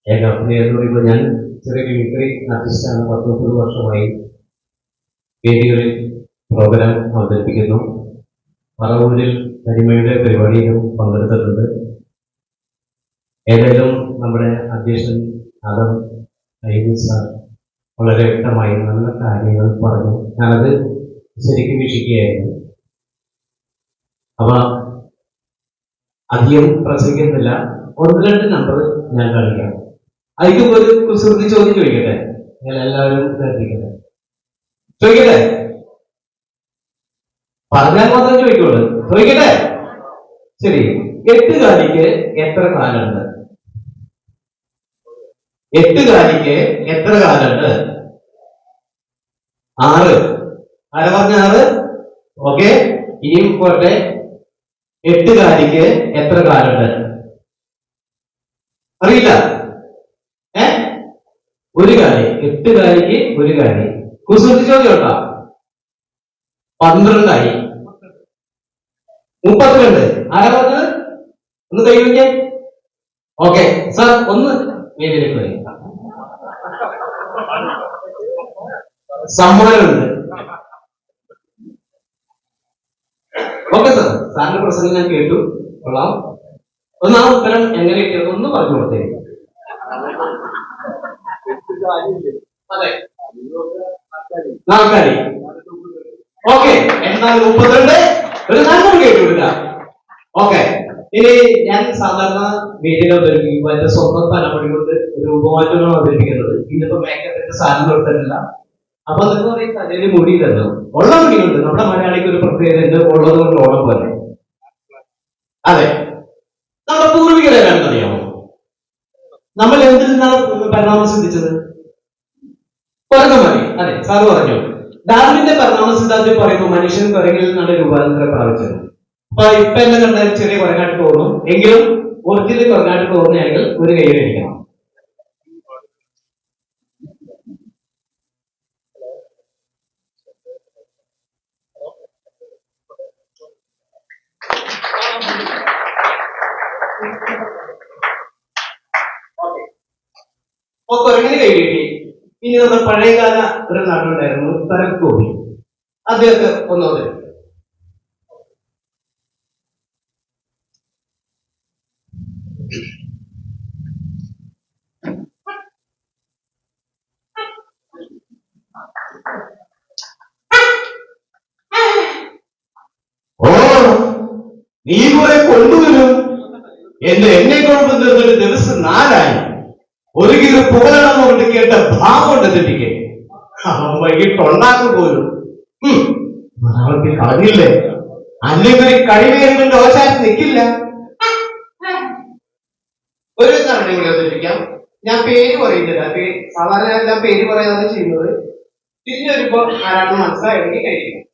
അഭിനയം എന്ന് പറയുമ്പോൾ ഞാൻ ചെറിയ മിമിക്രി ആർട്ടിസ്റ്റാണ്. 30 വർഷമായി വേദികളിൽ പ്രോഗ്രാം അവതരിപ്പിക്കുന്നു. പറവൂരിൽ തനിമയുടെ പരിപാടിയിലും പങ്കെടുത്തിട്ടുണ്ട്. ഏതായാലും നമ്മുടെ അധ്യക്ഷൻ ആദം സാർ വളരെ വ്യക്തമായി നല്ല കാര്യങ്ങൾ പറഞ്ഞു. ഞാനത് ശരിക്കും വീക്ഷിക്കുകയായിരുന്നു. അവ അധികം പ്രസംഗിക്കുന്നില്ല. 1-2 നമ്പർ ഞാൻ കാണിക്കാം. അതിക്കും ഒരു കുസൃതി ചോദ്യം ചോദിക്കട്ടെ? ഞാൻ എല്ലാവരും ശ്രദ്ധിക്കട്ടെ. ചോദിക്കട്ടെ? പറഞ്ഞാൽ മാത്രം ചോദിക്കുള്ളൂ. ചോദിക്കട്ടെ? ശരി. 8 കാലിക്ക് എത്ര കാലുണ്ട്? 8 കാലിക്ക് എത്ര കാലുണ്ട്? 6. ആരാ പറഞ്ഞ 6? ഓക്കെ, ഇനിയും പോട്ടെ. 8 കാലിക്ക് എത്ര കാലുണ്ട്? അറിയില്ല. ഒരു കാലി. 8 കാലിക്ക് ഒരു കാലി. കുസൃതി ചോദ്യം കേട്ടോ. 12 ആയി. 32. ആരാ പറഞ്ഞത്? ഒന്ന് കഴിയുക. ഓക്കെ സാർ, ഒന്ന് വേദിയിലേക്ക് വരും. സമ്മാനമുണ്ട്. ഓക്കെ സാർ, സാറിന്റെ പ്രസംഗം ഞാൻ കേട്ടു. കൊള്ളാം. ഒന്ന് ആ ഉത്തരം എങ്ങനെ കിട്ടിയത് ഒന്ന് പറഞ്ഞു കൊടുത്തേ. അതെ, 4 ഓക്കെ. എന്നാൽ 32 ഒരു നമ്പർ കേട്ടു കൊടുക്കാം. ഓക്കെ, ഇനി ഞാൻ സാധാരണ വേദിയിൽ അവതരിപ്പിക്കുമ്പോൾ എന്റെ സ്വന്തം തലമുടി കൊണ്ട് ഒരു ഉപമാറ്റമാണ് അവതരിപ്പിക്കുന്നത്. ഇതിപ്പോ മേക്കപ്പിന്റെ സാധനം കൊടുത്തിട്ടില്ല. അപ്പൊ അതെന്ന് പറയും തലയിൽ മുടിയില്ലെന്നോ? ഉള്ള മുടിയുണ്ട്. നമ്മുടെ മലയാളിക്ക് ഒരു പ്രത്യേകത ഉള്ളത് കൊണ്ട് ഓണം പോലെ. അതെ, നമ്മുടെ പൂർവികരെയാണെന്നറിയാമോ? നമ്മൾ എന്തിൽ നിന്നാണ് പരിണാമം സിദ്ധിച്ചത്? കുരങ്ങന്മാരി. അതെ, സാറ് പറഞ്ഞു. ഡാർവിന്റെ പരിണാമ സിദ്ധാന്തത്തിൽ പറയുമ്പോൾ മനുഷ്യൻ കുരങ്ങിൽ നിന്നാണ് രൂപാന്തരം പ്രാപിച്ചത്. അപ്പൊ ഇപ്പൊ എന്നെ കണ്ടാൽ ചെറിയ കുരങ്ങാട്ട് തോന്നും. എങ്കിലും ഒറിജിനൽ കുരങ്ങാട്ട് തോന്നുകയാണെങ്കിൽ ഒരു കൈയിലടിക്കണം. അപ്പൊ കുരങ്ങിന് കൈ കിട്ടി. ഇനി നമ്മുടെ പഴയകാല ഒരു നാട്ടിലുണ്ടായിരുന്നു തരക്കോടി. അദ്ദേഹത്തെ ഒന്നത് നീ കുറെ കൊണ്ടുവരും. എന്നെ കുഴപ്പം തീർന്നിട്ട് ദിവസം 4 ആയി. ഒരു കിലോ പുകഴണം കൊണ്ട് കേട്ട ഭാഗമുണ്ട് തെറ്റിക്ക്. അവൻ വൈകിട്ട് ഉണ്ടാക്കും പോലും. മലയാളത്തിൽ കളഞ്ഞില്ലേ? അല്ലെങ്കിൽ കഴിവേറിന്റെ ഓശാരം നിൽക്കില്ല. ഒരു കാരണം കൂടി അവതരിപ്പിക്കാം. ഞാൻ പേര് പറയുന്നില്ല. സാധാരണ എല്ലാം പേര് പറയാതെ ചെയ്യുന്നത്. തിരിഞ്ഞു വരുമ്പോ ആരാണെന്ന് മനസ്സിലായെങ്കിൽ കഴിക്കും.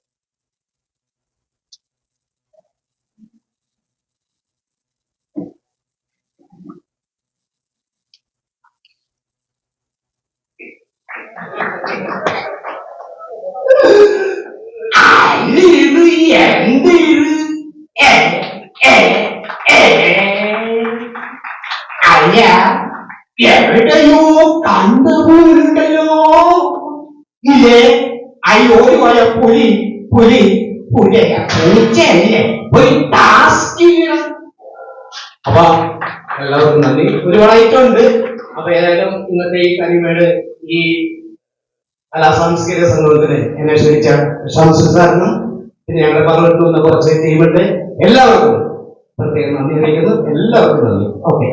എവിടെയോ കണ്ടുപോലുണ്ടല്ലോ. ഇല്ലേ അയോടി പോയ പുലി പുലി പുലിയ പൂച്ചയല്ലേ ഒരു ടാസ്ക് ചെയ്യണം. അപ്പൊ എല്ലാവർക്കും നന്ദി. ഒരുപാട് ഐറ്റം ഉണ്ട്. അപ്പൊ ഏതായാലും ഇന്നത്തെ ഈ കനിമയുടെ ഈ കലാസാംസ്കാരിക സംഗമത്തിന് എന്നെ ക്ഷണിച്ച ഷംസു സാറിനും പിന്നെ ഞങ്ങളെ പങ്കെടുക്കുന്ന കുറച്ച് ടീമുണ്ട്. എല്ലാവർക്കും പ്രത്യേകം നന്ദി അറിയിക്കുന്നു. എല്ലാവർക്കും നന്ദി. ഓക്കെ.